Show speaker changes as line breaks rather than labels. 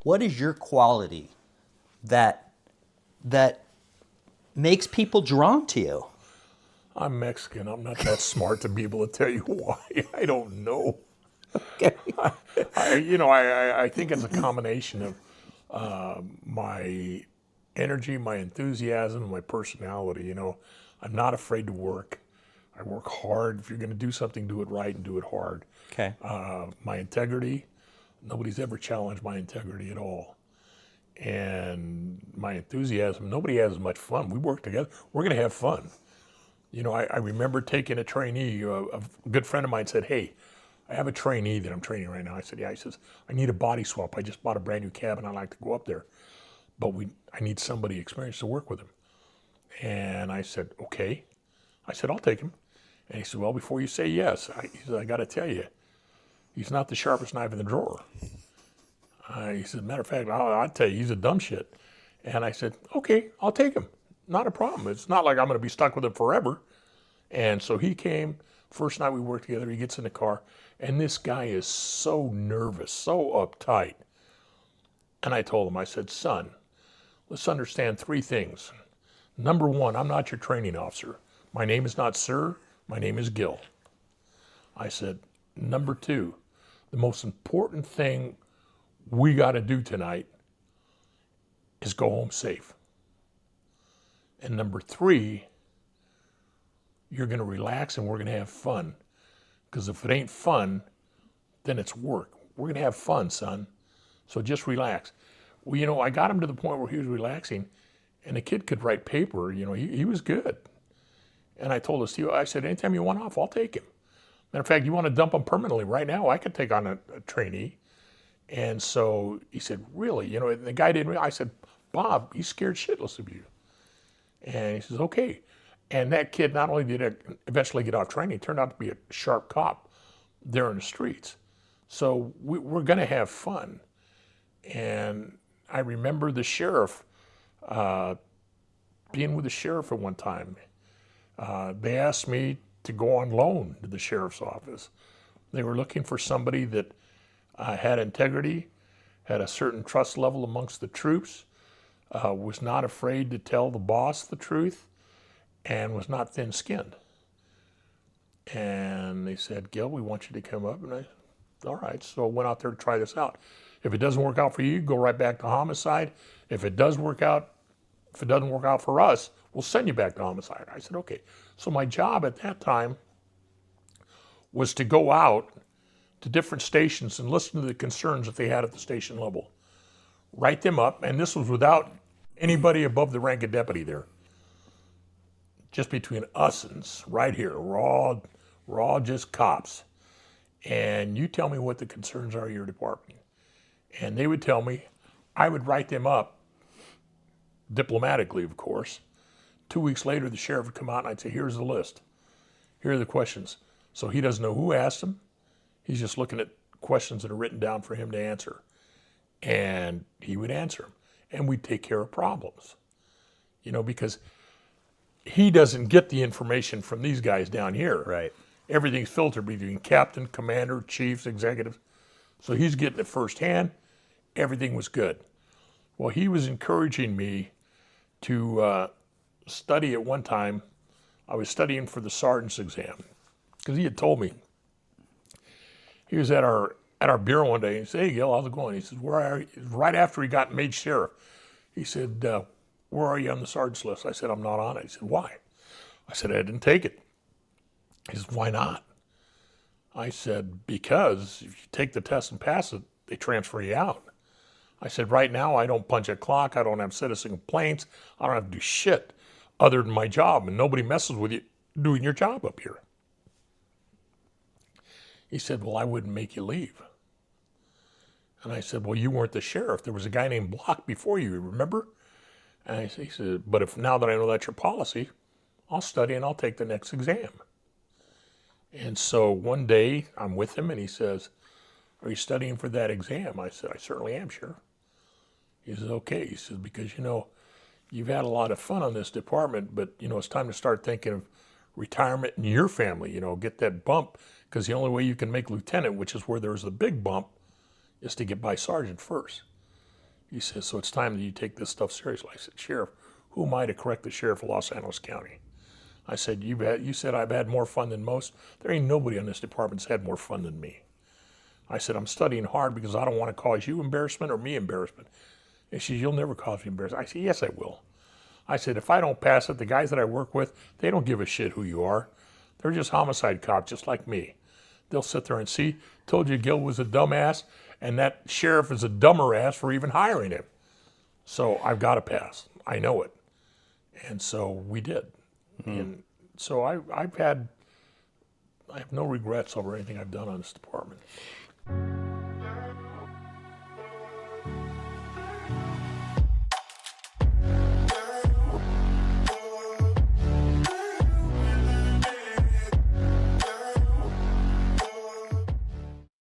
What is your quality that that makes people drawn to you?
I'm Mexican. I'm not that smart to be able to tell you why. I don't know.
Okay.
I think it's a combination of my energy, my enthusiasm, my personality. I'm not afraid to work. I work hard. If you're going to do something, do it right and do it hard.
Okay.
My integrity, nobody's ever challenged my integrity at all. And my enthusiasm, nobody has as much fun. We work together. We're going to have fun. I remember taking a trainee. A good friend of mine said, "Hey, I have a trainee that I'm training right now." I said, "Yeah." He says, "I need a body swap. I just bought a brand new cab and I'd like to go up there, but I need somebody experienced to work with him." And I said, "Okay." I said, "I'll take him." And he said, "Well, before you say yes, he said, I got to tell you, he's not the sharpest knife in the drawer." He said, "Matter of fact, I'll tell you, he's a dumb shit." And I said, "Okay, I'll take him. Not a problem. It's not like I'm going to be stuck with him forever." And so he came. First night we worked together, he gets in the car, and this guy is so nervous, so uptight. And I told him, I said, "Son, let's understand three things. Number one, I'm not your training officer. My name is not Sir. My name is Gil." I said, "Number two, the most important thing we got to do tonight is go home safe. And number three, you're going to relax and we're going to have fun. Because if it ain't fun, then it's work. We're going to have fun, son. So just relax." Well, I got him to the point where he was relaxing, and the kid could write paper. He was good. And I told us, I said, "Anytime you want off, I'll take him. Matter of fact, you want to dump him permanently right now, I could take on a trainee." And so he said, "Really?" And the guy didn't. I said, "Bob, he's scared shitless of you." And he says, "Okay." And that kid not only did it eventually get off training, he turned out to be a sharp cop there in the streets. So we're going to have fun. And I remember the sheriff, being with the sheriff at one time. They asked me to go on loan to the sheriff's office. They were looking for somebody that had integrity, had a certain trust level amongst the troops, was not afraid to tell the boss the truth, and was not thin-skinned. And they said, "Gil, we want you to come up." And I said, "All right." So I went out there to try this out. If it doesn't work out for you, go right back to Homicide. If it doesn't work out for us, we'll send you back to Homicide. I said, "Okay." So my job at that time was to go out to different stations and listen to the concerns that they had at the station level, write them up, and this was without anybody above the rank of deputy there. Just between us and right here, we're all just cops. And you tell me what the concerns are of your department. And they would tell me, I would write them up, diplomatically, of course. 2 weeks later, the sheriff would come out and I'd say, "Here's the list. Here are the questions." So he doesn't know who asked them. He's just looking at questions that are written down for him to answer. And he would answer them. And we'd take care of problems. Because he doesn't get the information from these guys down here.
Right.
Everything's filtered between captain, commander, chiefs, executives. So he's getting it firsthand. Everything was good. Well, he was encouraging me to study at one time. I was studying for the sergeant's exam because he had told me. He was at our bureau one day. And he said, "Hey, Gil, how's it going?" He says, "Where are you?" Right after he got made sheriff, he said, "Where are you on the sergeant's list?" I said, "I'm not on it." He said, "Why?" I said, "I didn't take it." He said, "Why not?" I said, "Because if you take the test and pass it, they transfer you out." I said, "Right now, I don't punch a clock. I don't have citizen complaints. I don't have to do shit other than my job, and nobody messes with you doing your job up here." He said, "Well, I wouldn't make you leave." And I said, "Well, you weren't the sheriff. There was a guy named Block before you, remember?" And he said, "But if now that I know that's your policy, I'll study and I'll take the next exam." And so one day I'm with him and he says, "Are you studying for that exam?" I said, "I certainly am, Sheriff." He says, "Okay." He says, "Because, you've had a lot of fun on this department, but, it's time to start thinking of retirement in your family, get that bump, because the only way you can make lieutenant, which is where there's the big bump, is to get by sergeant first." He says, so it's time that you take this stuff seriously. I said, Sheriff, who am I to correct the sheriff of Los Angeles County? I said, you said I've had more fun than most. There ain't nobody in this department that's had more fun than me. I said, I'm studying hard because I don't want to cause you embarrassment or me embarrassment. And she said, you'll never cause me embarrassment. I said, yes, I will. I said, if I don't pass it, the guys that I work with, they don't give a shit who you are. They're just homicide cops, just like me. They'll sit there and see, told you Gil was a dumbass, and that sheriff is a dumber ass for even hiring him. So I've got to pass. I know it. And so we did. And so I have no regrets over anything I've done on this department.